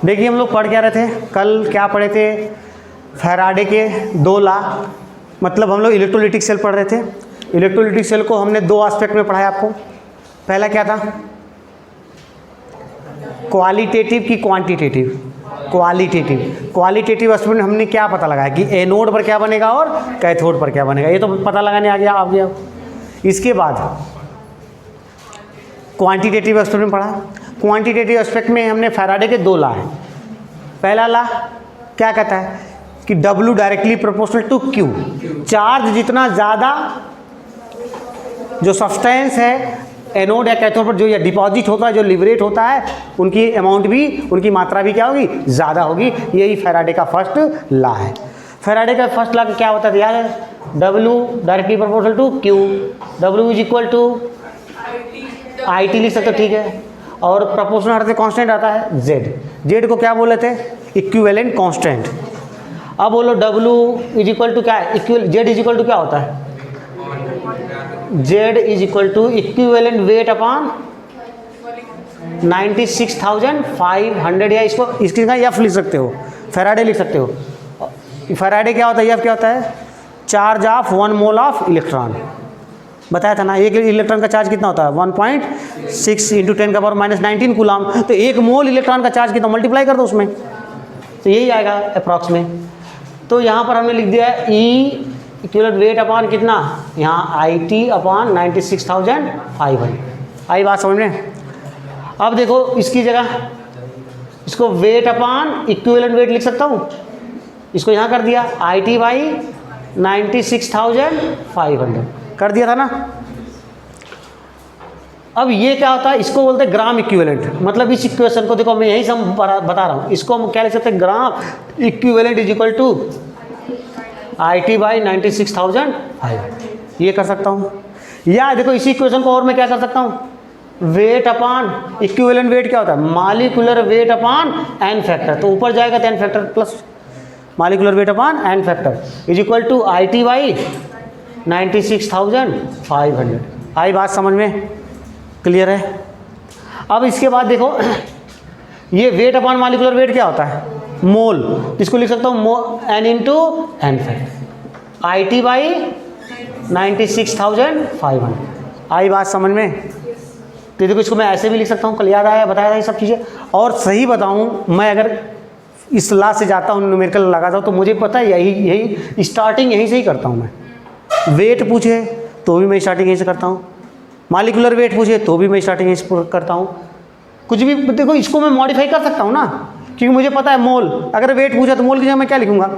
देखिए हम लोग पढ़ क्या रहे थे कल, क्या पढ़े थे, फैराडे के 2 लॉ, मतलब हम लोग इलेक्ट्रोलिटिक सेल पढ़ रहे थे। इलेक्ट्रोलिटिक सेल को हमने 2 एस्पेक्ट में पढ़ाया आपको। पहला क्या था, क्वालिटेटिव की क्वांटिटेटिव। क्वालिटेटिव एस्पेक्ट में हमने क्या पता लगाया कि एनोड पर क्या बनेगा और कैथोड पर क्या बनेगा, ये तो पता लगाने आ गया। इसके बाद क्वांटिटेटिव एस्पेक्ट में पढ़ा। क्वांटिटेटिव एस्पेक्ट में हमने फैराडे के 2 लॉ हैं। पहला लॉ क्या कहता है कि W directly proportional to Q, charge जितना ज़्यादा जो सब्सटेंस है एनोड या कैथोड पर जो या डिपॉजिट होता है, जो लिबरेट होता है, उनकी अमाउंट भी, उनकी मात्रा भी क्या होगी, ज़्यादा होगी। यही फैराडे का फर्स्ट लॉ है। फैराडे का फर्स्ट लॉ क्या होता है यार, W directly proportional to Q, W is equal to IT लिख सकते हो, ठीक है। और प्रोपोर्शनल हटाते कांस्टेंट आता है Z को क्या बोले थे, इक्विवेलेंट कांस्टेंट। अब बोलो W इज इक्वल टू क्या है, Z इज इक्वल टू क्या होता है, Z is equal to equivalent weight upon 96,500, या इसकी जगह F लिख सकते हो, फैराडे लिख सकते हो। फैराडे क्या होता है, F क्या होता है, charge of 1 mole of electron. बताया था ना, एक इलेक्ट्रॉन का चार्ज कितना होता है, 1.6 × 10⁻⁻19 कूलम। तो 1 मोल इलेक्ट्रॉन का चार्ज कितना, मल्टीप्लाई कर दो उसमें, तो यही आएगा अप्रॉक्स में। तो यहाँ पर हमने लिख दिया है E इक्विवेलेंट वेट अपॉन कितना, यहाँ IT अपॉन 96,500। आई बात समझ में। अब देखो इसकी जगह इसको वेट अपॉन इक्विवेलेंट वेट लिख सकता हूँ, इसको यहाँ कर दिया IT बाई 96,500 कर दिया था ना। अब ये क्या होता है, इसको बोलते हैं ग्राम इक्विवेलेंट। मतलब इस इक्वेशन को देखो, मैं यही सब बता रहा हूँ, इसको हम क्या लिख सकते हैं, gram equivalent is equal to IT by 96,500, ये कर सकता हूँ। या देखो इसी इक्वेशन को और मैं क्या कर सकता हूँ, वेट अपॉन इक्विवेलेंट वेट क्या होता है, molecular weight upon n factor, तो ऊपर जाएगा तो n factor plus molecular weight upon n factor is equal to IT by 96,500। आई बात समझ में, क्लियर है। अब इसके बाद देखो ये वेट अपॉन मॉलिक्यूलर वेट क्या होता है, मोल, इसको लिख सकता हूँ n into n factor IT by 96,500। आई बात समझ में। तो देखो इसको मैं ऐसे भी लिख सकता हूँ, कल याद आया, बताया था ये सब चीज़ें। और सही बताऊँ, मैं अगर इस लॉ से जाता हूँ, न्यूमेरिकल लगाता हूँ, तो मुझे पता है यही स्टार्टिंग यहीं से ही करता हूँ मैं। वेट पूछे तो भी मैं स्टार्टिंग यहीं से करता हूँ, मॉलिक्यूलर वेट पूछे तो भी मैं स्टार्टिंग यहीं से करता हूँ। कुछ भी देखो, इसको मैं मॉडिफाई कर सकता हूँ ना, क्योंकि मुझे पता है मोल। अगर वेट पूछा तो मोल की जगह मैं क्या लिखूंगा,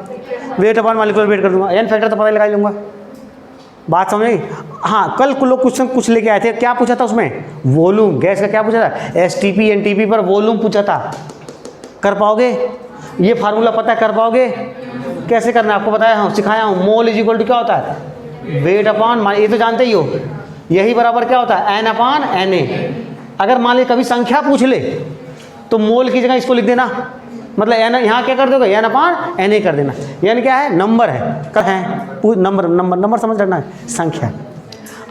वेट अपॉन मॉलिक्यूलर वेट कर दूंगा, n फैक्टर तो पता ही लगा लूँगा। बात समझ गई। हाँ, कल लोग क्वेश्चन कुछ लेके आए थे, क्या पूछा था उसमें, वॉल्यूम, गैस का क्या पूछा था, STP NTP पर वॉल्यूम पूछा था। कर पाओगे, ये फार्मूला पता है, कर पाओगे, कैसे करना है आपको बताया हूँ, सिखाया हूँ। मोल इज इक्वल टू क्या होता है, वेट अपॉन, ये तो जानते ही हो, यही बराबर क्या होता है, n अपॉन Na। अगर मान लीजिए कभी संख्या पूछ ले तो मोल की जगह इसको लिख देना, मतलब n यहाँ क्या कर दोगे, n अपॉन Na कर देना। n क्या है, नंबर है, कर है नंबर, नंबर समझ रखना है, संख्या।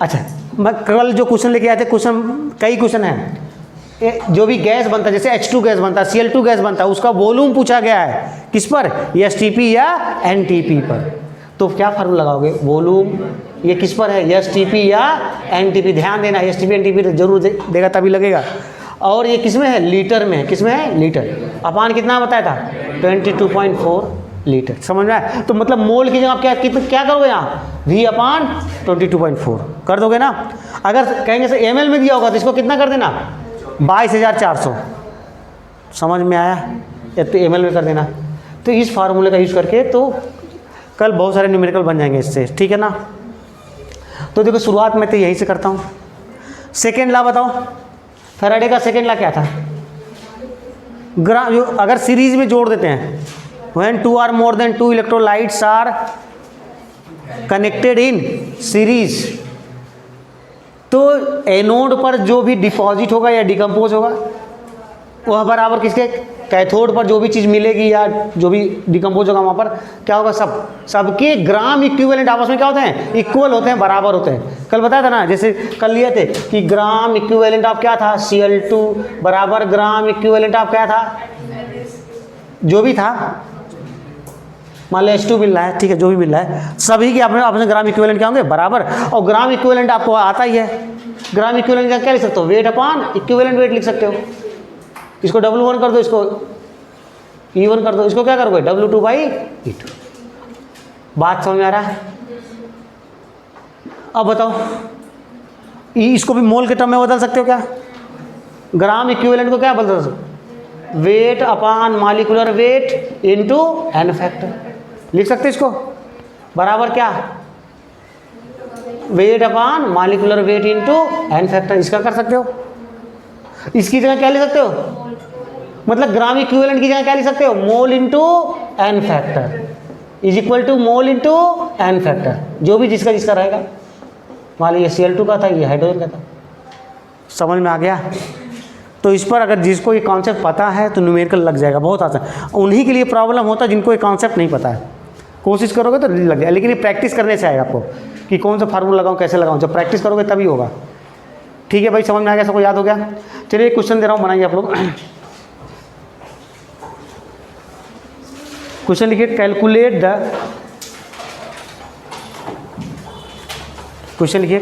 अच्छा, मैं कल जो क्वेश्चन लेके आए थे, कई क्वेश्चन हैं, जो भी गैस बनता है, जैसे H2 गैस बनता है, Cl2 गैस बनता है, उसका वॉल्यूम पूछा गया है, किस पर, STP या NTP पर। तो क्या फार्मूला लगाओगे, वॉल्यूम ये किस पर है, STP या NTP। ध्यान देना, STP NTP जरूर देगा तभी लगेगा। और ये किस में है, लीटर में है, किस में है, लीटर। अपान कितना बताया था, 22.4 लीटर। समझ में आया। तो मतलब मोल की जगह आप क्या करोगे, यहाँ V अपॉन 22.4 कर दोगे ना। अगर कहेंगे से ml में दिया होगा तो इसको कितना कर देना, 22,400। समझ में आया, या तो ml में कर देना। तो इस फार्मूले का यूज़ करके तो कल बहुत सारे न्यूमेरिकल बन जाएंगे इससे, ठीक है ना। तो देखो शुरुआत में तो यहीं से करता हूँ। सेकेंड लॉ बताओ, फैराडे का सेकेंड लॉ क्या था, अगर सीरीज में जोड़ देते हैं, when 2 or more than 2 electrolytes are connected in series, तो एनोड पर जो भी डिपॉजिट होगा या डिकम्पोज होगा वह बराबर किसके, कैथोड पर जो भी चीज़ मिलेगी या जो भी डिकम्पोज होगा वहाँ पर क्या होगा, सबके ग्राम इक्विवेलेंट आपस में क्या होते हैं, इक्वल होते हैं, बराबर होते हैं। कल बताया था ना, जैसे कल लिए थे कि ग्राम इक्विवेलेंट ऑफ क्या था, Cl2 बराबर ग्राम इक्विवेलेंट ऑफ क्या था, जो भी था, मान लो H2 मिल रहा है, ठीक है, जो भी मिल रहा है सभी के अपने अपने ग्राम इक्विवेलेंट क्या होंगे, बराबर। और ग्राम इक्विवेलेंट आपको आता ही है, ग्राम इक्विवेलेंट का क्या लिख सकते हो, वेट अपान इक्विवेलेंट वेट लिख सकते हो। इसको W1 कर दो, इसको E1 कर दो, इसको क्या करोगे W2/E2। बात समझ में आ रहा है? अब बताओ, इसको भी मोल के टर्म में बदल सकते हो क्या? ग्राम इक्विवेलेंट को क्या बदल सकते हो, weight upon molecular weight into n factor लिख सकते इसको, बराबर क्या, weight upon molecular weight into n factor. इसका कर सकते हो। इसकी जगह क्या लिख सकते हो, मतलब ग्राम इक्विवेलेंट की जगह क्या लिख सकते हो, mole into n factor is equal to mole into n factor, जो भी जिसका जिसका रहेगा। मान लीजिए Cl2 का था, ये हाइड्रोजन का था। समझ में आ गया? तो इस पर अगर जिसको ये कॉन्सेप्ट पता है तो न्यूमेरिकल लग जाएगा, बहुत आसान। उन्हीं के लिए प्रॉब्लम होता है जिनको ये कॉन्सेप्ट नहीं पता है। कोशिश करोगे तो लग जाएगा, लेकिन ये प्रैक्टिस करने से आएगा आपको कि कौन सा फार्मूला लगाऊं, कैसे लगाऊं। जब प्रैक्टिस करोगे तभी होगा। ठीक है भाई, समझ में आ गया, सबको याद हो गया? चलिए एक क्वेश्चन दे रहा हूँ, बनाइए आप लोग। क्वेश्चन लिखिए, कैलकुलेट द, क्वेश्चन लिखिए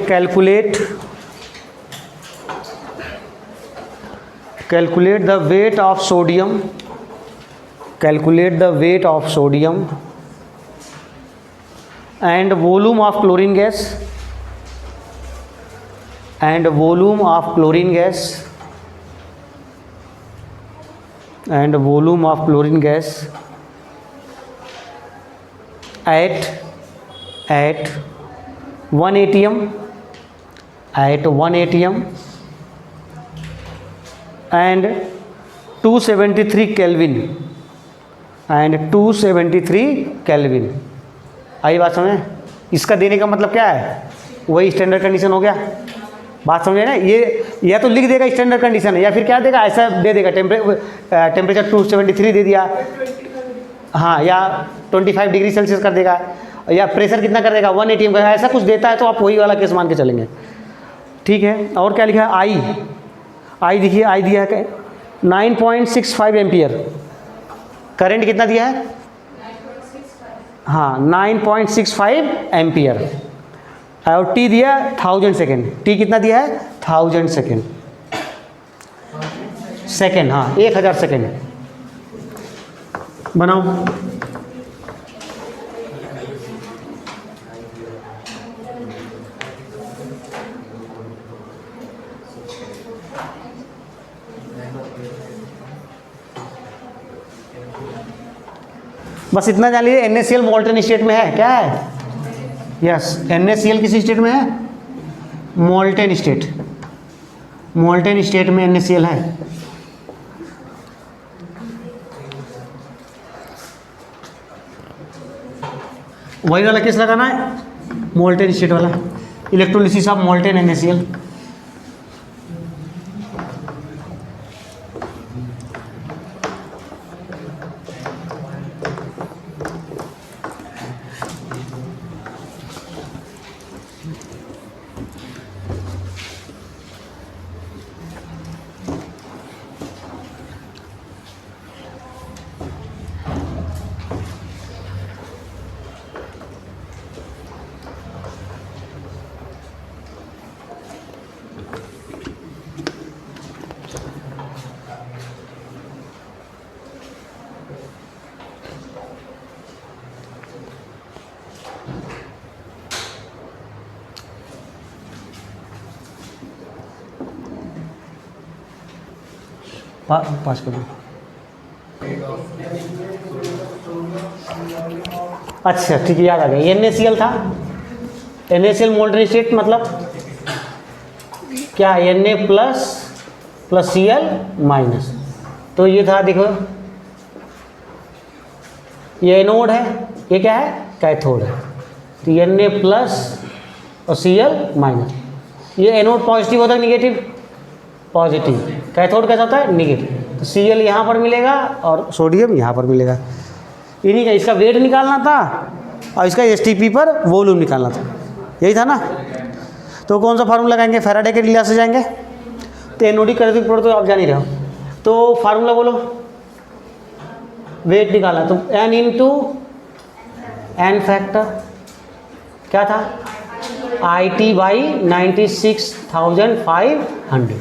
calculate the weight of sodium, calculate the weight of sodium and volume of chlorine gas, and volume of chlorine gas, and volume of chlorine gas at 1 atm, at 1 atm and 273 Kelvin, and 273 Kelvin। आई बात समझे? इसका देने का मतलब क्या है, वही standard condition हो गया। बात समझे ना? ये या तो लिख देगा स्टैंडर्ड कंडीशन है, या फिर क्या देगा, ऐसा दे देगा टेम्परेचर 273 दे दिया, हाँ, या 25 डिग्री सेल्सियस कर देगा, या प्रेशर कितना कर देगा 1 atm का, ऐसा कुछ देता है तो आप वही वाला केस मान के चलेंगे। ठीक है, और क्या लिखा है, आई देखिए, आई दिया है 9.65 एम्पियर। करंट कितना दिया है, हाँ 9.65 एम्पियर, और टी दिया 1000 सेकेंड। टी कितना दिया है, 1000 सेकेंड, सेकेंड, हाँ 1000 सेकेंड। बनाओ। बस इतना जान लीजिए, NaCl मोल्टेन स्टेट में है, क्या है, यस, NaCl किस स्टेट में है, मोल्टेन स्टेट, मोल्टेन स्टेट में NaCl है। वही वाला केस लगाना है, मोल्टेन स्टेट वाला, इलेक्ट्रोलिसिस ऑफ मोल्टेन NaCl। पास कर दो। अच्छा ठीक है, याद आ गया, NaCl था, NaCl मोल्टेन स्टेट मतलब क्या, Na plus plus Cl minus. तो ये था, देखो ये एनोड है, ये क्या है, कैथोड है। तो Na प्लस और Cl माइनस, ये एनोड पॉजिटिव होता है निगेटिव, पॉजिटिव, कैथोड कैसा होता है, निगेटिव। तो Cl यहाँ पर मिलेगा और सोडियम यहाँ पर मिलेगा। इन्हीं का, इसका वेट निकालना था और इसका STP पर वॉल्यूम निकालना था, यही था ना। तो कौन सा फार्मूला लगाएंगे, फैराडे के रिले से जाएंगे। तो एनोडिक कैथोडिक प्रोडक्ट तो आप जान ही रहे हो, तो फार्मूला बोलो। वेट निकालना, तो n इंटू एन फैक्टर क्या था, IT बाई 96,500।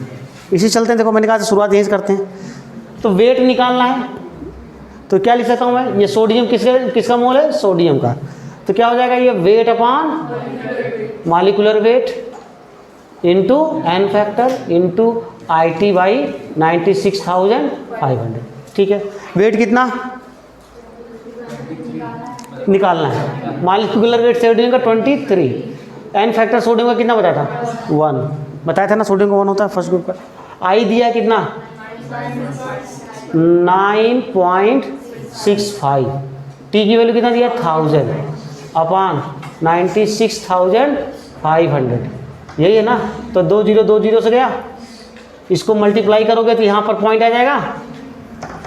इसी चलते हैं, देखो मैंने कहा शुरुआत यहीं से करते हैं। तो वेट निकालना है, तो क्या लिख सकता हूँ मैं, ये सोडियम किसका मोल है, सोडियम का। तो क्या हो जाएगा, ये weight upon molecular weight into N factor into IT by 96,500। ठीक है, वेट कितना निकालना है, मॉलिक्यूलर वेट सोडियम का 23, एन फैक्टर सोडियम का कितना बताया था, 1 बताया था ना, सोडियम का 1 होता है फर्स्ट ग्रुप का। आई दिया है कितना 9.65, टी की वैल्यू कितना दिया 1000 अपॉन 96,500, यही है ना। तो 2 0 2 0 से गया, इसको मल्टीप्लाई करोगे तो यहाँ पर पॉइंट आ जाएगा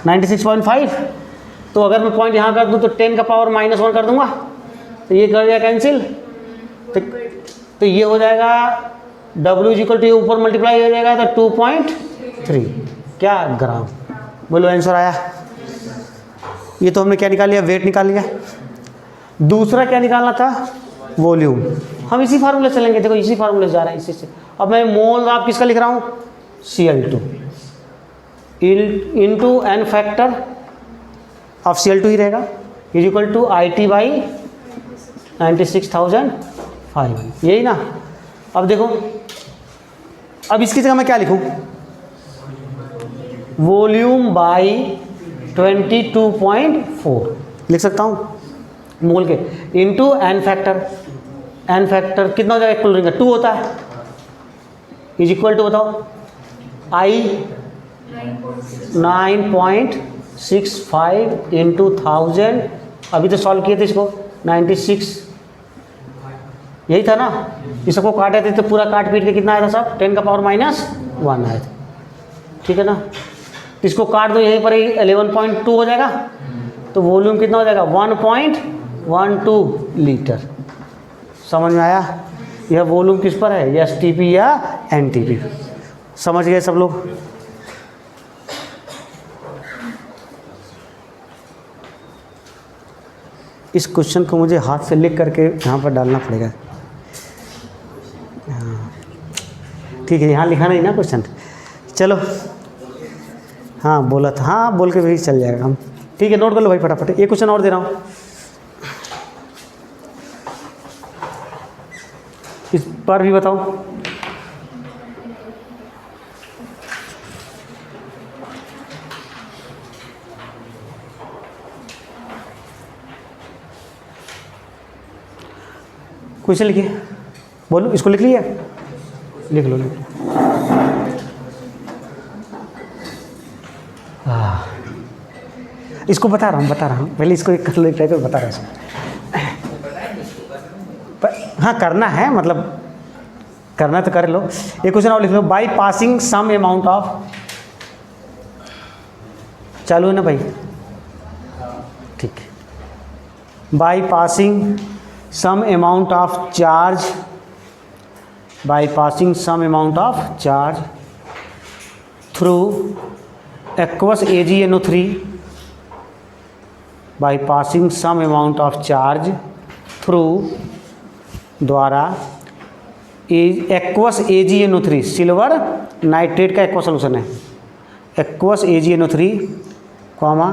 96.5। तो अगर मैं पॉइंट यहाँ कर दूँ तो 10 का पावर -1 कर दूंगा, तो ये कर दिया कैंसिल। तो ये हो जाएगा W इक्वल टू, ये ऊपर मल्टीप्लाई हो जाएगा तो 2.3 क्या ग्राम। बोलो आंसर आया। ये तो हमने क्या निकाल लिया, वेट निकाल लिया। दूसरा क्या निकालना था, वॉल्यूम। हम इसी फार्मूले से चलेंगे, देखो इसी फार्मूले से जा रहा है, इसी से। अब मैं मोल आप किसका लिख रहा हूँ, Cl2 into N factor of Cl2 ही रहेगा, is equal to IT by 96,500, यही ना। अब देखो, अब इसकी जगह मैं क्या लिखूं, वॉल्यूम बाई 22.4 लिख सकता हूं, मोल के into N factor. N factor कितना हो जाएगा, इक्वल रिंग 2 होता है, इज इक्वल टू बताओ I 9.65 इंटू 1000, अभी तो सॉल्व किए थे इसको 96, यही था ना। इस सबको काटे थे तो पूरा काट पीट के कितना आया था सब, 10 का पावर -1 आया था, ठीक है ना। इसको काट दो यहीं पर ही 11.2 हो जाएगा, तो वॉल्यूम कितना हो जाएगा 1.12 लीटर। समझ में आया, यह वॉल्यूम किस पर है, या STP या NTP। समझ गए सब लोग। इस क्वेश्चन को मुझे हाथ से लिख करके यहाँ पर डालना पड़ेगा। ठीक है, यहाँ लिखा नहीं ना क्वेश्चन, चलो। हाँ बोला था, हाँ बोल के भी चल जाएगा हम। ठीक है, नोट कर लो भाई फटाफट। एक क्वेश्चन और दे रहा हूँ, इस पर भी बताओ। क्वेश्चन लिखिए, बोलो, इसको लिख लिया, लिख लो, लिख लो। इसको बता रहा हूँ, पहले इसको एक कर लो, एक टाइप बता रहा हूँ। हाँ करना है, मतलब करना तो कर लो। एक क्वेश्चन और लिख लो, by passing some amount of, चालू है ना भाई, ठीक है। By passing some amount of charge, by passing some amount of charge through aqueous AgNO3, by passing some amount of charge through द्वारा एक्वस AgNO3, सिल्वर नाइट्रेट का aqua solution है, aqueous AgNO3 comma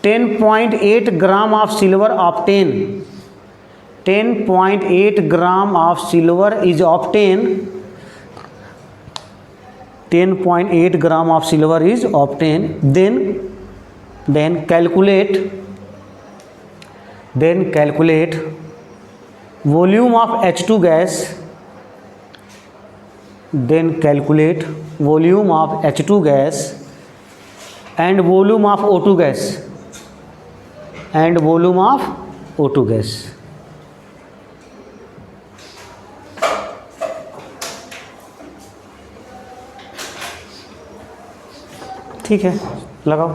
10.8 gram of silver obtain, 10.8 gram of silver is obtain, 10.8 gram of silver is obtain, then calculate volume of H2 gas, then calculate volume of H2 gas and volume of O2 gas, and volume of O2 gas। ठीक है, लगाओ।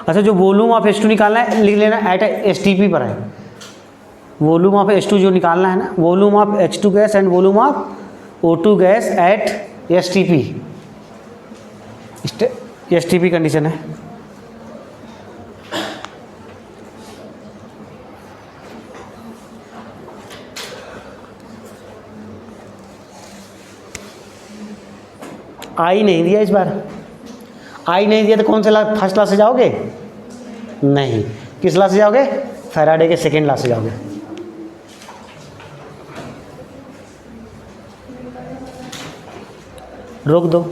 अच्छा, जो volume of H2 निकालना है लिख लेना eight STP पर है। वॉल्यूम ऑफ H2 जो निकालना है ना, volume of H2 gas and volume of O2 gas at STP, STP condition है। आई नहीं दिया इस बार, आई नहीं दिया तो कौन से फर्स्ट लॉ से जाओगे? नहीं, किस लॉ से जाओगे? फैराडे के सेकेंड लॉ से जाओगे। रोक दो।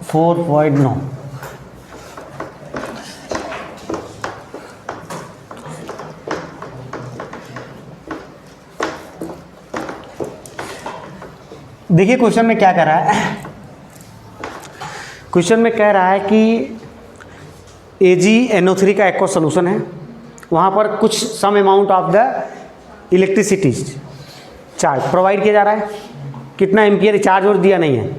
4.9 देखिए क्वेश्चन में क्या कह रहा है। क्वेश्चन में कह रहा है कि AgNO3 का एक्वा सोल्यूशन है, वहाँ पर कुछ some amount of the electricity charge provide किया जा रहा है, कितना एम्पियर चार्ज और दिया नहीं है,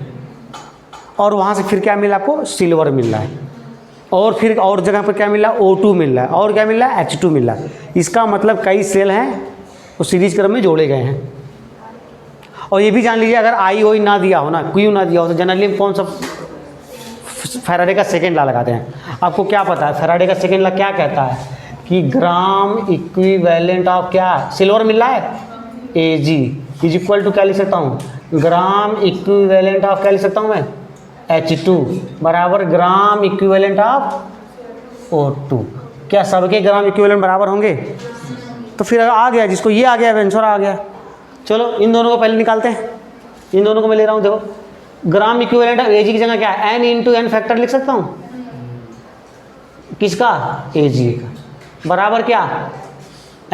और वहाँ से फिर क्या मिला आपको? सिल्वर मिल रहा है, और फिर और जगह पर क्या मिल रहा है? O2 मिल रहा है, और क्या मिल रहा है? H2 मिल रहा है। इसका मतलब कई सेल हैं वो सीरीज क्रम में जोड़े गए हैं। और ये भी जान लीजिए अगर आई ओ ना दिया हो ना, क्यू ना दिया हो, तो जनरली हम कौन सा फैराडे का सेकेंड लॉ लगाते हैं। आपको क्या पता है फैराडे का सेकेंड लॉ क्या कहता है? कि ग्राम इक्विवेलेंट ऑफ क्या सिल्वर मिल रहा है? Ag इज इक्वल टू क्या लिख सकता हूँ? ग्राम इक्विवेलेंट ऑफ क्या लिख सकता हूँ मैं? H2 बराबर ग्राम इक्विवेलेंट ऑफ O2। क्या सबके ग्राम इक्विवेलेंट बराबर होंगे? तो फिर आ गया, जिसको ये आ गया आंसर आ गया। चलो इन दोनों को पहले निकालते हैं। इन दोनों को मैं ले रहा हूँ, देखो ग्राम इक्विवेलेंट ऑफ Ag की जगह क्या है? N इंटू N फैक्टर लिख सकता हूँ। किसका? Ag का बराबर क्या?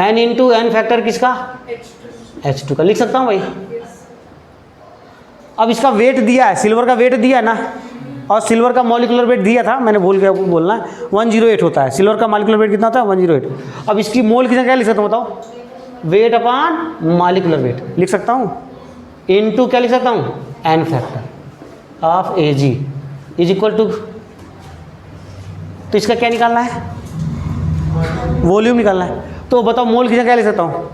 N इंटू N फैक्टर किसका? H2 का लिख सकता हूँ भाई। अब इसका वेट दिया है, सिल्वर का वेट दिया है ना, और सिल्वर का मॉलिक्यूलर वेट दिया था, मैंने भूल गया बोलना, 108 होता है। सिल्वर का मॉलिक्यूलर वेट कितना होता है? 108। अब इसकी मोल की जगह क्या लिख सकता हूँ बताओ? वेट अपॉन मॉलिक्यूलर वेट लिख सकता हूँ, इनटू क्या लिख सकता हूँ? N factor of Ag is equal to, तो इसका क्या निकालना है? वॉल्यूम निकालना है। तो बताओ मोल की जगह क्या लिख सकता हूँ?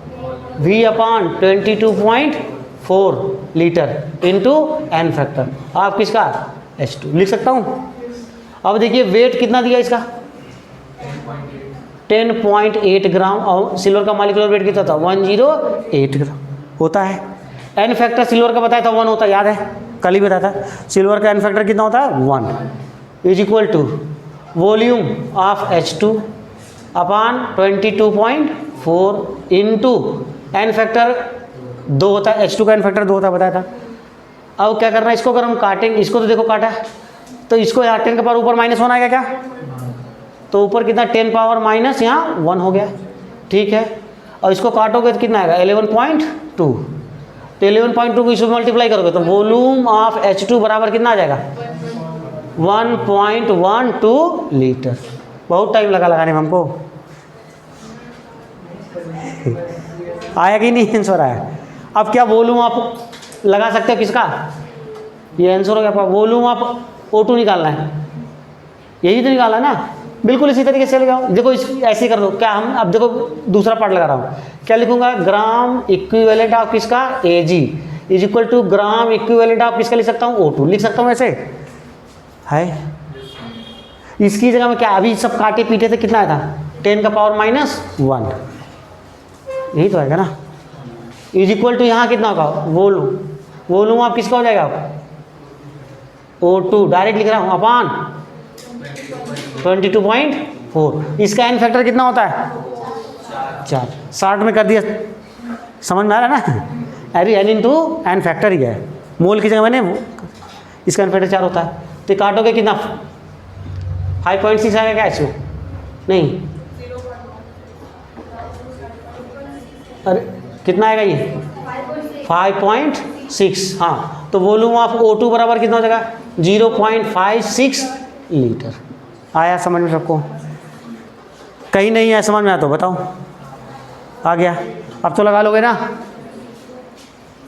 V upon 22.4 litre into N factor of किसका? H2 लिख सकता हूँ। अब देखिए वेट कितना दिया इसका? 10.8 ग्राम, और सिल्वर का मॉलिक्यूलर वेट कितना था? 108 ग्राम होता है। N फैक्टर सिल्वर का बताया था 1 होता है, याद है? कल ही बताया था। सिल्वर का N फैक्टर कितना होता है? 1 is equal to volume of H2 upon 22.4 into N factor 2 होता है, H2 का N फैक्टर 2 होता है, बताया था। अब क्या करना है? इसको अगर हम काटेंगे, इसको तो देखो काटा है, तो इसको यहाँ 10 के पावर ऊपर -1 आएगा क्या? तो ऊपर कितना? 10 पावर माइनस यहाँ 1 हो गया, ठीक है। और इसको काटोगे तो कितना आएगा? 11.2। तो 11.2 को इसमें मल्टीप्लाई करोगे तो वॉल्यूम ऑफ H2 बराबर कितना आ जाएगा? 1.12 लीटर। बहुत टाइम लगा लगाने में हमको। आया कि नहीं? आंसर आया। अब क्या वॉल्यूम आप लगा सकते हो किसका? ये आंसर हो गया। वॉल्यूम ऑफ O2 निकालना है, यही तो निकाला ना। बिल्कुल इसी तरीके से लगाओ। देखो इस ऐसे कर दो। क्या हम अब देखो दूसरा पार्ट लगा रहा हूँ, क्या लिखूंगा? ग्राम इक्विवेलेंट ऑफ किसका? Ag is equal to gram equivalent of किसका लिख सकता हूँ? O2 लिख सकता हूँ ऐसे है। इसकी जगह में क्या अभी सब काटे पीटे थे, कितना आया था? 10 का पावर -1, यही तो आएगा ना। इज इक्वल टू यहाँ कितना होगा? वॉल्यूम, वॉल्यूम ऑफ किसका हो जाएगा? O2 डायरेक्ट लिख रहा हूँ अपॉन 22.4। इसका N फैक्टर कितना होता है? 4। 60 में कर दिया, समझ में आ रहा है ना? अरे N इंटू N फैक्टर ही है, मोल की जगह मैंने इसका N फैक्टर 4 होता है। तो काटोगे कितना? 5.6 आएगा क्या इसमें? नहीं, अरे कितना आएगा ये? 5.6। हाँ, तो वॉल्यूम ऑफ O2 बराबर कितना हो जाएगा? 0.56 लीटर। आया समझ में सबको? कहीं नहीं आया समझ में आया तो बताओ। आ गया? अब तो लगा लोगे ना?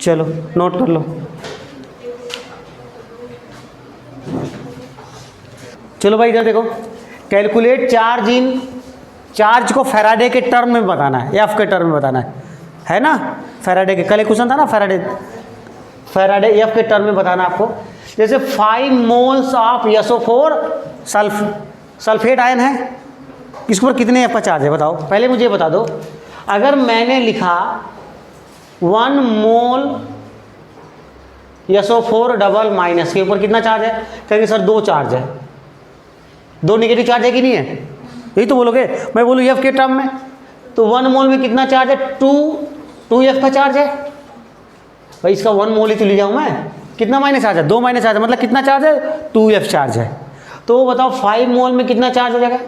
चलो नोट कर लो। चलो भाई इधर देखो, कैलकुलेट चार्ज इन, चार्ज को फैराडे के टर्म में बताना है, एफ के टर्म में बताना है ना। फैराडे के कल एक क्वेश्चन था ना, फैराडे एफ के टर्म में बताना आपको। जैसे 5 moles of SO4 sulphate ion है, इसके ऊपर कितने एफ का चार्ज है बताओ। पहले मुझे बता दो, अगर मैंने लिखा 1 मोल SO4 डबल माइनस के ऊपर कितना चार्ज है, कहेंगे सर 2 चार्ज है, 2 नेगेटिव चार्ज है कि नहीं है, यही तो बोलोगे। मैं बोलूँ एफ के टर्म में, तो 1 मोल में कितना चार्ज है, 2 एफ का चार्ज है भाई, इसका 1 मोल ही तो ले जाऊँ मैं, कितना माइनस चार्ज है, 2 माइनस चार्ज है, मतलब कितना चार्ज है, 2 एफ चार्ज है। तो बताओ 5 मोल में कितना चार्ज हो जाएगा,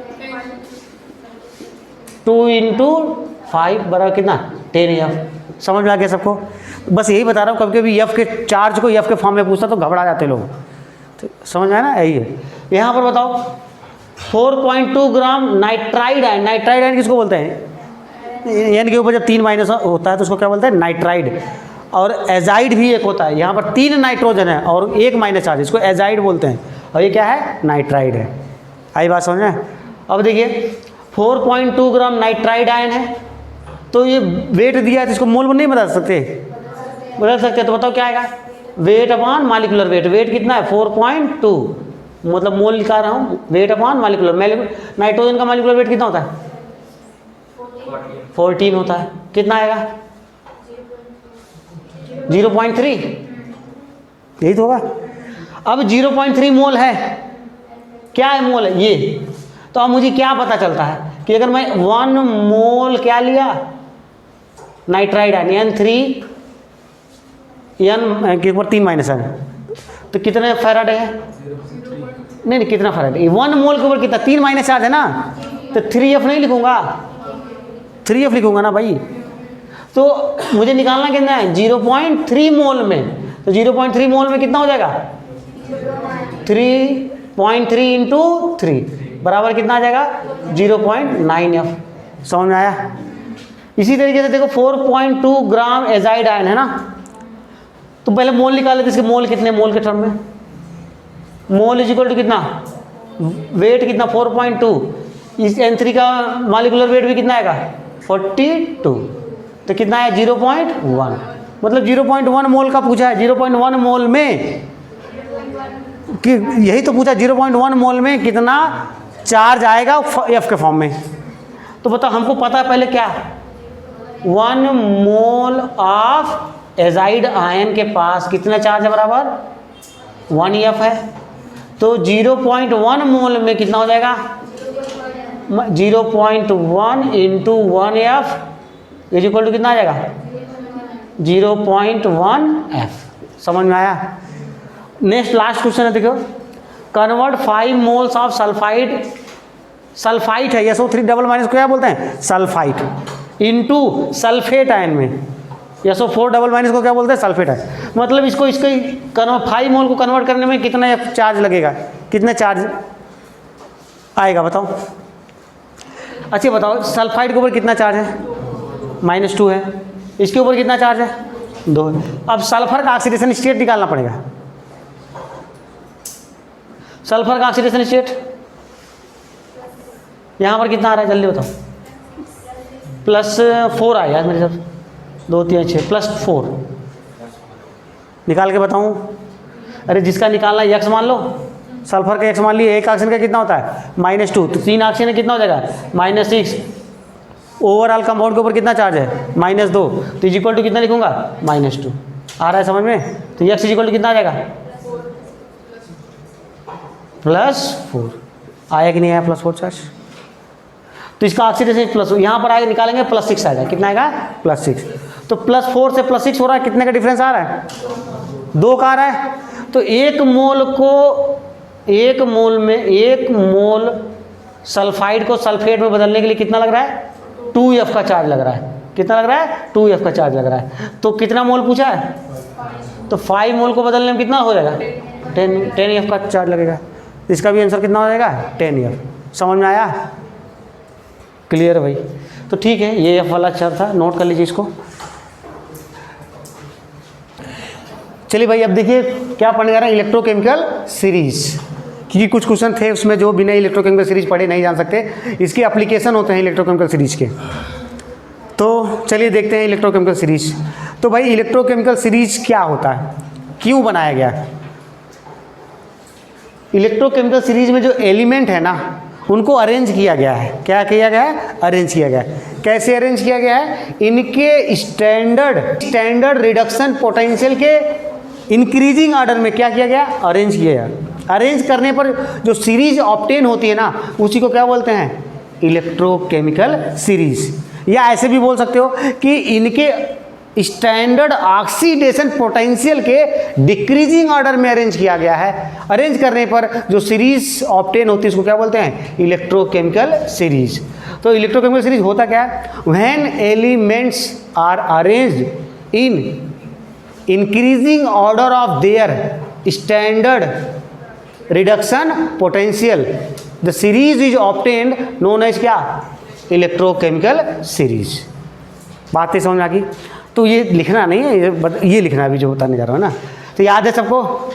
2 इंटू 5 बराबर कितना, 10 एफ। समझ में आ गया सबको। बस यही बता रहा हूँ, कभी कभी एफ के चार्ज को एफ के फॉर्म में पूछता तो घबरा जाते लोग, तो समझ में आया ना, यही है। यहाँ पर बताओ 4.2 ग्राम नाइट्राइड आयन, नाइट्राइड आयन किसको बोलते हैं, एन के ऊपर जब 3 माइनस होता है तो उसको क्या बोलते हैं, नाइट्राइड। और एजाइड भी एक होता है, यहाँ पर 3 नाइट्रोजन है और 1 माइनस चार्ज, इसको एजाइड बोलते हैं, और ये क्या है, नाइट्राइड है। आई बात समझ में। अब देखिए 4.2 ग्राम नाइट्राइड आयन है, तो ये वेट दिया है तो इसको मोल में नहीं बदल सकते, बदल सकते तो बताओ क्या आएगा, weight upon molecular weight. Weight कितना है 4.2, मतलब मोल निकाल रहा हूँ, वेट अपॉन मॉलिक्यूलर। नाइट्रोजन का मॉलिक्यूलर वेट कितना होता है, 14 होता है, कितना आएगा 0.3, यही तो होगा। अब 0.3 मोल है, क्या है मोल है ये, तो अब मुझे क्या पता चलता है कि अगर मैं 1 मोल क्या लिया नाइट्राइड आयन, N3 N के ऊपर 3 माइनस है, तो कितने फैराडे है, नहीं कितना फैराडे, 1 मोल के ऊपर कितना, 3 माइनस चार्ज है ना, तो 3F नहीं लिखूंगा, 3F लिखूंगा ना भाई। तो मुझे निकालना कितना है 0.3 मोल में, तो 0.3 मोल में कितना हो जाएगा 3.3 इंटू 3 बराबर कितना आ जाएगा 0.9F। समझ में आया। इसी तरीके से देखो 4.2 ग्राम एजाइड आयन है ना, तो पहले मोल निकाल लेते, इसके मोल कितने, मोल के टर्म में मोल इज इक्वल टू कितना, वेट कितना 4.2, इस N3 का मॉलिक्यूलर वेट भी कितना आएगा 42, तो कितना है 0.1, मतलब 0.1 मोल का पूछा है। 0.1 मोल में कि यही तो पूछा, 0.1 मोल में कितना चार्ज आएगा एफ के फॉर्म में। तो बताओ हमको पता है पहले क्या, 1 मोल ऑफ एजाइड आयन के पास कितना चार्ज है, बराबर 1 है, तो 0.1 मोल में कितना हो जाएगा 0.1 into 1F is equal to कितना आ जाएगा 0.1F। समझ में आया। नेक्स्ट लास्ट क्वेश्चन है, देखो convert 5 moles of sulphide, sulphite है SO3 डबल माइनस को क्या बोलते हैं सल्फाइट, इनटू सल्फेट आयन में SO4 डबल माइनस को क्या बोलते हैं सल्फेट आयन। मतलब इसको 5 मोल को कन्वर्ट करने में कितना चार्ज लगेगा, कितना चार्ज आएगा बताओ। अच्छा बताओ सल्फाइड के ऊपर कितना चार्ज है -2 है, इसके ऊपर कितना चार्ज है 2 है। अब सल्फर का ऑक्सीडेशन स्टेट निकालना पड़ेगा। सल्फर का ऑक्सीडेशन स्टेट यहाँ पर कितना आ रहा है जल्दी बताओ, +4 आया मेरे साथ, 2 3 6 +4 निकाल के बताऊँ। अरे जिसका निकालना है x मान लो, सल्फर का x मान लिए, एक ऑक्सीजन का कितना होता है -2, तो 3 ऑक्सीजन कितना हो जाएगा -6। ओवरऑल कंपाउंड के ऊपर कितना चार्ज है -2, तो इज इक्वल टू कितना लिखूंगा -2। आ रहा है समझ में। तो x इज इक्वल टू कितना आ जाएगा +4। आया कि नहीं आया +4 चार्ज। तो इसका ऑक्सीडेशन प्लस यहाँ पर आगे निकालेंगे +6 आएगा, कितना आएगा +6। तो +4 से +6 हो रहा है, कितने का डिफरेंस आ रहा है 2 का आ रहा है। तो 1 मोल को 1 मोल में 1 मोल सल्फाइड को सल्फेट में बदलने के लिए कितना लग रहा है 2F का चार्ज लग रहा है। कितना लग रहा है 2F का चार्ज लग रहा है। तो कितना मोल पूछा है, तो 5 मोल को बदलने में कितना हो जाएगा 10F का चार्ज लगेगा। इसका भी आंसर कितना हो जाएगा 10F। समझ में आया, क्लियर भाई। तो ठीक है, ये F वाला अक्षर था, नोट कर लीजिए इसको। चलिए भाई अब देखिए क्या पढ़ने जा रहा है, इलेक्ट्रोकेमिकल सीरीज। क्योंकि कुछ क्वेश्चन थे उसमें जो बिना इलेक्ट्रोकेमिकल सीरीज पढ़े नहीं जान सकते, इसके एप्लीकेशन होते हैं इलेक्ट्रोकेमिकल सीरीज के। तो चलिए देखते हैं इलेक्ट्रोकेमिकल सीरीज। तो भाई इलेक्ट्रोकेमिकल सीरीज क्या होता है, क्यों बनाया गया? इलेक्ट्रोकेमिकल सीरीज में जो एलिमेंट है ना उनको अरेंज किया गया है। क्या किया गया है? अरेंज किया गया है। कैसे अरेंज किया गया है? इनके स्टैंडर्ड रिडक्शन पोटेंशियल के इंक्रीजिंग ऑर्डर में क्या किया गया? अरेंज किया गया। अरेंज करने पर जो सीरीज ऑब्टेन होती है ना उसी को क्या बोलते हैं? Electrochemical series. या ऐसे भी बोल सकते हो कि इनके स्टैंडर्ड ऑक्सीडेशन पोटेंशियल के डिक्रीजिंग ऑर्डर में अरेंज किया गया है। अरेंज करने पर जो सीरीज ऑब्टेन होती है उसको क्या बोलते हैं? Electrochemical series. तो इलेक्ट्रोकेमिकल सीरीज होता क्या है? When elements are arranged in increasing order of their standard reduction potential, the series is obtained known as क्या? Electrochemical series. बातें समझ में आ गई? तो ये लिखना नहीं है, ये लिखना भी जो बताने जा रहा हूँ ना। तो याद है सबको?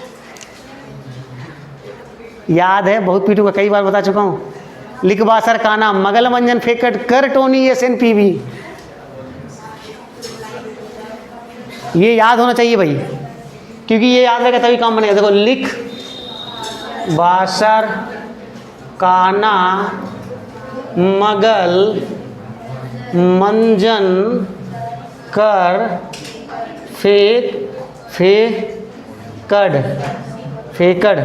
याद है? बहुत पीटू का कई बार बता चुका हूँ। लिखबा सर काना मगल मंजन फेकट कर टोनी SNPV, ये याद होना चाहिए भाई, क्योंकि ये याद रहेगा तभी काम बनेगा। देखो, लिख बासर काना मगल मंजन कर फेकड़।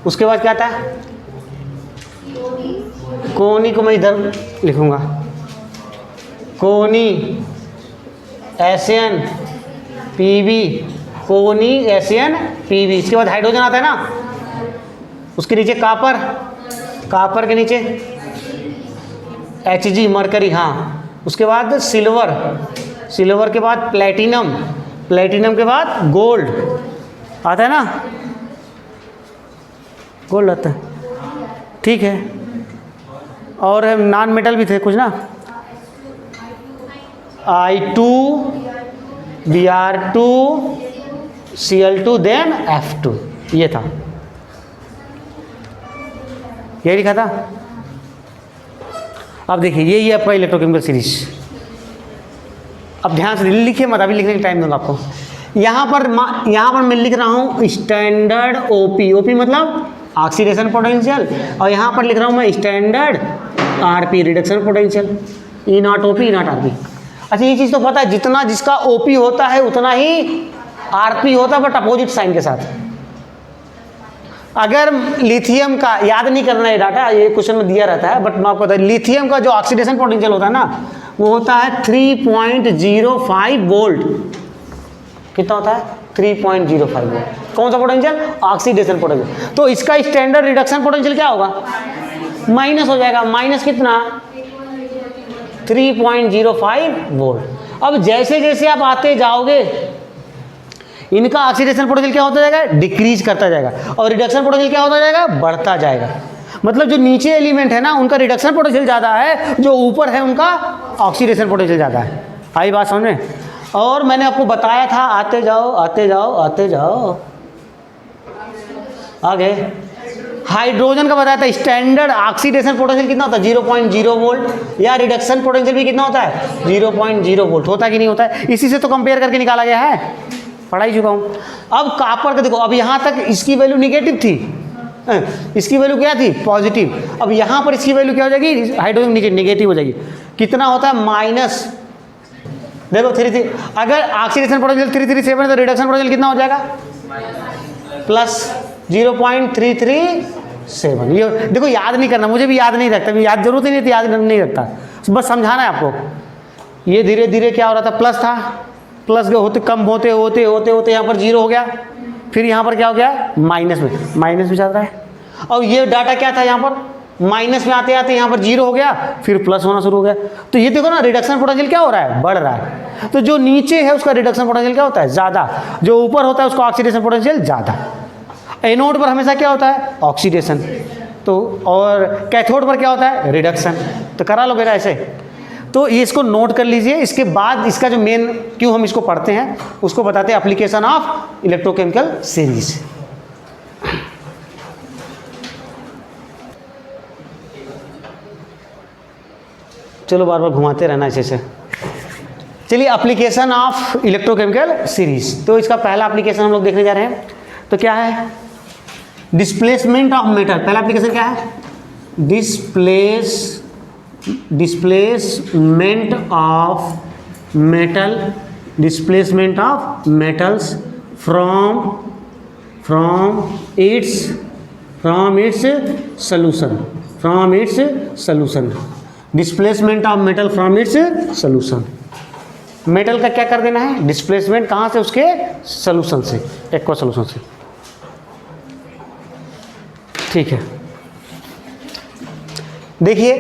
उसके बाद क्या आता है? कोनी को मैं इधर लिखूंगा, कोनी SNPV, कोनी SNPV। इसके बाद हाइड्रोजन आता है ना, उसके नीचे कापर के नीचे Hg मरकरी, हाँ। उसके बाद सिल्वर के बाद प्लेटिनम के बाद गोल्ड आता है ना, गोल्ड आता है, ठीक है। और नॉन मेटल भी थे कुछ ना, I2 Br2 Cl2 then F2, ये था, ये लिखा था। अब देखिए ये आपका इलेक्ट्रोकेमिकल सीरीज। अब ध्यान से लिखिए मत, अभी लिखने का टाइम दूंगा आपको। यहाँ पर मैं लिख रहा हूँ स्टैंडर्ड ओपी मतलब ऑक्सीडेशन पोटेंशियल, और यहाँ पर लिख रहा हूँ मैं standard RP reduction potential, E not OP E not RP. अच्छा, ये चीज़ तो पता है जितना जिसका ओपी होता है उतना ही आरपी होता है, बट अपोजिट साइन के साथ। अगर लिथियम का, याद नहीं करना है डाटा, ये क्वेश्चन में दिया रहता है, बट मैं आपको बता, लिथियम का जो ऑक्सीडेशन पोटेंशियल होता है ना वो होता है 3.05 वोल्ट। कितना होता है? 3.05 वोल्ट। कौन सा पोटेंशियल? Oxidation potential. तो इसका स्टैंडर्ड रिडक्शन पोटेंशियल क्या होगा? माइनस हो जाएगा। माइनस कितना? 3.05 वोल्ट। अब जैसे जैसे आप आते जाओगे इनका ऑक्सीडेशन पोटेंशियल क्या होता जाएगा? डिक्रीज करता जाएगा, और रिडक्शन पोटेंशियल क्या होता जाएगा? बढ़ता जाएगा। मतलब जो नीचे एलिमेंट है ना उनका रिडक्शन पोटेंशियल ज़्यादा है, जो ऊपर है उनका ऑक्सीडेशन पोटेंशियल ज़्यादा है। आई बात समझ में? और मैंने आपको बताया था, आते जाओ आगे, हाइड्रोजन का बताया था स्टैंडर्ड ऑक्सीडेशन पोटेंशियल कितना होता है? 0.0 वोल्ट। या रिडक्शन पोटेंशियल भी कितना होता है? 0.0 वोल्ट। होता कि नहीं होता है? इसी से तो कंपेयर करके निकाला गया है, पढ़ा ही चुका हूँ। अब कॉपर का देखो, अब यहाँ तक इसकी वैल्यू निगेटिव थी, इसकी वैल्यू क्या थी? पॉजिटिव। अब यहाँ पर इसकी वैल्यू क्या हो जाएगी? हाइड्रोजन नीचे निगेटिव हो जाएगी। कितना होता है? माइनस, देखो 3 अगर ऑक्सीडेशन पोटेंशियल 337 है तो रिडक्शन पोटेंशियल कितना हो जाएगा? प्लस 0.337। ये देखो, याद नहीं करना, मुझे भी याद नहीं रखता, याद जरूरत ही नहीं थी, याद नहीं रखता, बस समझाना है आपको। ये धीरे धीरे क्या हो रहा था? प्लस था, प्लस होते कम होते यहाँ पर 0 हो गया, फिर यहाँ पर क्या हो गया? माइनस में चल रहा है। और ये डाटा क्या था? यहाँ पर माइनस में आते आते यहाँ पर 0 हो गया, फिर प्लस होना शुरू हो गया। तो ये देखो ना, रिडक्शन पोटेंशियल क्या हो रहा है? बढ़ रहा है। तो जो नीचे है उसका रिडक्शन पोटेंशियल क्या होता है? ज़्यादा। जो ऊपर होता है उसका ऑक्सीडेशन पोटेंशियल ज़्यादा। एनोड पर हमेशा क्या होता है? ऑक्सीडेशन। तो और कैथोड पर क्या होता है? रिडक्शन। तो करा लो बेटा ऐसे। तो ये इसको नोट कर लीजिए। इसके बाद इसका जो मेन क्यों हम इसको पढ़ते हैं उसको बताते हैं, एप्लीकेशन ऑफ इलेक्ट्रोकेमिकल सीरीज। चलो बार बार घुमाते रहना ऐसे से। चलिए एप्लीकेशन ऑफ इलेक्ट्रोकेमिकल सीरीज, तो इसका पहला एप्लीकेशन हम लोग देखने जा रहे हैं। तो क्या है? Displacement of metal. पहला एप्लीकेशन क्या है? Displacement of metal, displacement of metals from its solution, displacement of metal from its solution. Metal का क्या कर देना है? डिस्प्लेसमेंट कहाँ से? उसके सॉल्यूशन से, एक्वा सॉल्यूशन से। ठीक है, देखिए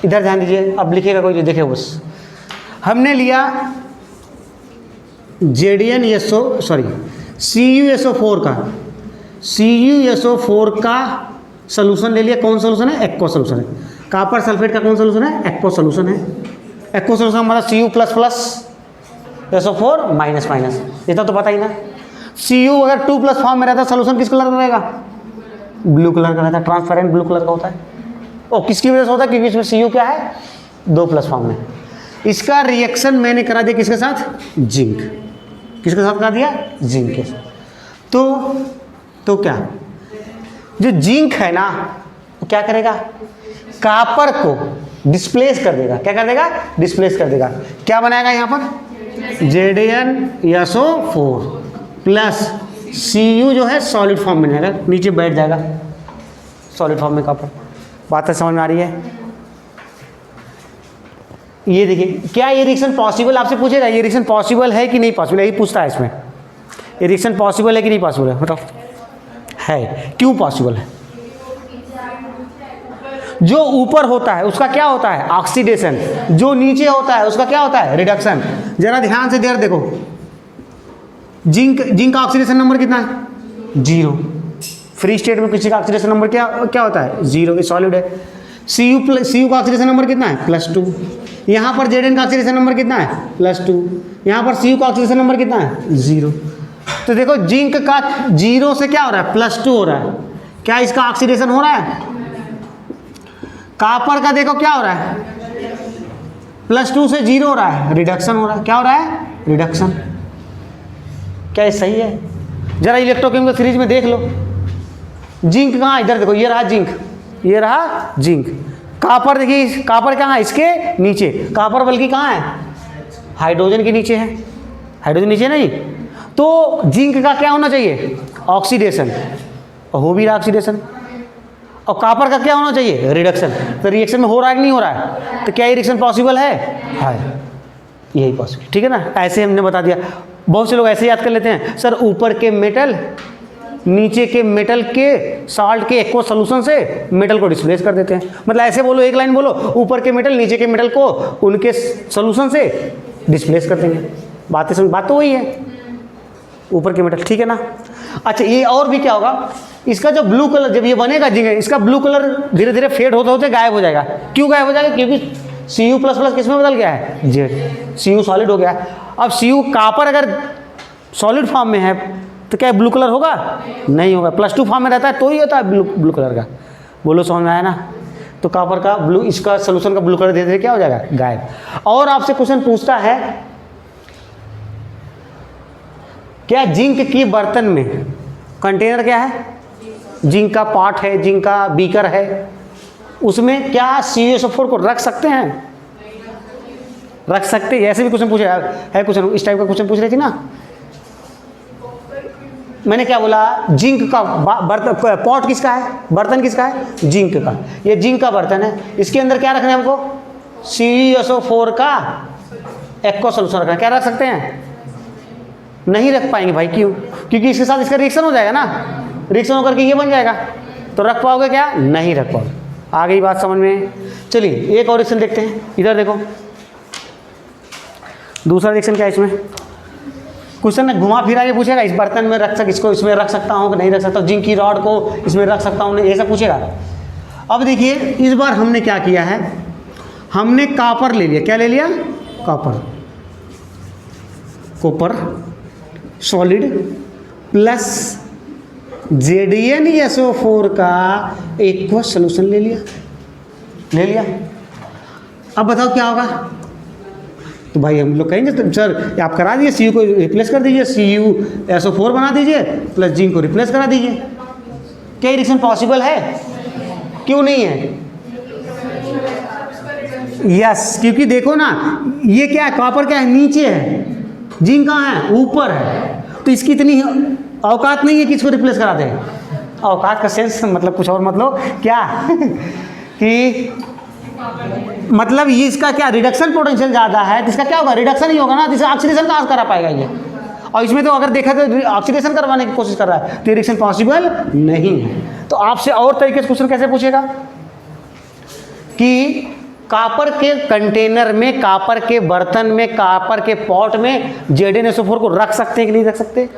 इधर ध्यान दीजिए, अब लिखिएगा कोई देखे बस। हमने लिया CuSO4 का सॉल्यूशन ले लिया। कौन सॉल्यूशन है? एक्वा सॉल्यूशन है। कॉपर सल्फेट का कौन सॉल्यूशन है? एक्वा सॉल्यूशन है। एक्वा सॉल्यूशन हमारा Cu++ SO4 माइनस, इतना तो पता ही ना। Cu अगर 2+ फॉर्म में रहता है, सॉल्यूशन किस कलर का रहेगा? ब्लू कलर का रहता है, ट्रांसपेरेंट ब्लू कलर का होता है। और किसकी वजह से होता है? क्योंकि इसमें Cu क्या है? 2+ फॉर्म में। इसका रिएक्शन मैंने करा दिया किसके साथ? जिंक। किसके साथ करा दिया? जिंक के साथ। तो क्या, जो जिंक है ना वो क्या करेगा? कॉपर को डिस्प्लेस कर देगा। क्या कर देगा? डिस्प्लेस कर देगा। क्या बनाएगा यहाँ पर? ZnSO4 प्लस Cu जो है सॉलिड फॉर्म में जाएगा, नीचे बैठ जाएगा सॉलिड फॉर्म में कॉपर। बात समझ में आ रही है? ये देखिए, क्या ये रिएक्शन पॉसिबल? आपसे पूछेगा ये रिएक्शन पॉसिबल है कि नहीं पॉसिबल, यही पूछता है इसमें। ये रिएक्शन पॉसिबल है कि नहीं पॉसिबल है? बताओ। है। क्यों पॉसिबल है? जो ऊपर होता है उसका क्या होता है? ऑक्सीडेशन। जो नीचे होता है उसका क्या होता है? रिडक्शन। जरा ध्यान से देखो, जिंक का ऑक्सीडेशन नंबर कितना है? 0। फ्री स्टेट में किसी का ऑक्सीडेशन नंबर क्या होता है? 0। ये सॉलिड है। Cu का ऑक्सीडेशन नंबर कितना है? +2। यहाँ पर Zn का ऑक्सीडेशन नंबर कितना है? +2। यहाँ पर Cu का ऑक्सीडेशन नंबर कितना है? 0। तो देखो जिंक का 0 से क्या हो रहा है? +2 हो रहा है। क्या इसका ऑक्सीडेशन हो रहा है? कॉपर का देखो क्या हो रहा है? +2 से 0 हो रहा है, रिडक्शन हो रहा है। क्या हो रहा है? रिडक्शन। क्या ये सही है? जरा इलेक्ट्रोकेमिकल सीरीज में देख लो, जिंक कहाँ? इधर देखो, ये रहा जिंक, ये रहा जिंक। कॉपर देखिए, कॉपर कहाँ है? इसके नीचे। कॉपर बल्कि कहाँ है? हाइड्रोजन के नीचे है। हाइड्रोजन नीचे नहीं, तो जिंक का क्या होना चाहिए? ऑक्सीडेशन, और हो भी रहा ऑक्सीडेशन। और कॉपर का क्या होना चाहिए? रिडक्शन। तो रिएक्शन में हो रहा है कि नहीं हो रहा है? तो क्या ये रिएक्शन पॉसिबल है? यही पॉसिबल। ठीक है ना? ऐसे हमने बता दिया। बहुत से लोग ऐसे याद कर लेते हैं, सर ऊपर के मेटल नीचे के मेटल के साल्ट के एक्वा सॉल्यूशन से मेटल को डिस्प्लेस कर देते हैं। मतलब ऐसे बोलो, एक लाइन बोलो, ऊपर के मेटल नीचे के मेटल को उनके सॉल्यूशन से डिस्प्लेस कर देंगे। बात तो वही है, ऊपर के मेटल। ठीक है ना? अच्छा, ये और भी क्या होगा? इसका जो ब्लू कलर जब ये बनेगा जिंक, इसका ब्लू कलर धीरे धीरे फेड होते होते गायब हो जाएगा। क्यों गायब हो जाएगा? क्योंकि Cu++ किस में बदल गया है? Z। Cu सॉलिड हो गया। अब Cu कॉपर अगर सॉलिड फॉर्म में है तो क्या ब्लू कलर होगा? नहीं होगा। +2 फॉर्म में रहता है तो ही होता है ब्लू कलर का। बोलो, समझ में आया ना? तो कॉपर का ब्लू, इसका सोल्यूशन का ब्लू कलर धीरे धीरे क्या हो जाएगा? गायब। और आपसे क्वेश्चन पूछता है, क्या जिंक की बर्तन में कंटेनर क्या है? जिंक का पॉट है, जिंक का बीकर है, उसमें क्या CuSO4 को रख सकते हैं? रख सकते हैं? ऐसे भी क्वेश्चन पूछे है, क्वेश्चन इस टाइप का क्वेश्चन पूछ रही थी ना। मैंने क्या बोला? जिंक का बर्तन, पॉट किसका है? बर्तन किसका है? जिंक का। ये जिंक का बर्तन है, इसके अंदर क्या रखना है हमको? CuSO4 का एक्वा सॉल्यूशन रखना है। क्या रख सकते हैं? नहीं रख पाएंगे भाई। क्यों? क्योंकि इसके साथ इसका रिएक्शन हो जाएगा ना, रिएक्शन होकर के ये बन जाएगा। तो रख पाओगे क्या? नहीं रख पाओगे। आ गई बात समझ में? चलिए एक और रिएक्शन देखते हैं। इधर देखो, दूसरा रिएक्शन क्या है इसमें? क्वेश्चन ने घुमा फिरा के पूछेगा, इस बर्तन में रख इसको इसमें रख सकता हूँ कि नहीं रख सकता, जिंक की रॉड को इसमें रख सकता हूँ, ये सब पूछेगा। अब देखिए, इस बार हमने क्या किया है? हमने कॉपर ले लिया। क्या ले लिया? कॉपर सॉलिड प्लस ZnSO4 का एक्वा सॉल्यूशन ले लिया। अब बताओ क्या होगा? तो भाई हम लोग कहेंगे तो सर आप करा दीजिए, Cu को रिप्लेस कर दीजिए, CuSO4 बना दीजिए प्लस जिंक को रिप्लेस करा दीजिए। क्या रिएक्शन पॉसिबल है? क्यों नहीं है? यस, क्योंकि देखो ना ये क्या है, कॉपर क्या है, नीचे है, जिंक कहाँ है, ऊपर है, तो इसकी इतनी औकात नहीं है कि इसको रिप्लेस करा दें। औकात का सेंस मतलब कुछ और, मतलब क्या कि मतलब ये इसका क्या रिडक्शन पोटेंशियल ज़्यादा है, तो इसका क्या होगा, रिडक्शन ही होगा ना, जिससे ऑक्सीडेशन कहाँ करा पाएगा ये। और इसमें तो अगर देखा तो ऑक्सीडेशन करवाने की कोशिश कर रहा है, तो रिएक्शन पॉसिबल नहीं है। तो आपसे और तरीके से क्वेश्चन कैसे पूछेगा कि कॉपर के कंटेनर में, कॉपर के बर्तन में, कॉपर के पॉट में ZnSO4 को रख सकते हैं कि नहीं रख सकते?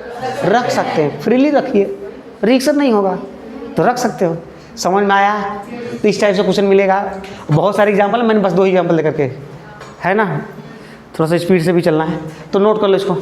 रख सकते हैं, फ्रीली रखिए, रिएक्शन नहीं होगा तो रख सकते हो। समझ में आया? तो इस टाइप से क्वेश्चन मिलेगा। बहुत सारे एग्जाम्पल, मैंने बस 2 एग्जाम्पल लेकर के, है ना, थोड़ा सा स्पीड से भी चलना है, तो नोट कर लो इसको।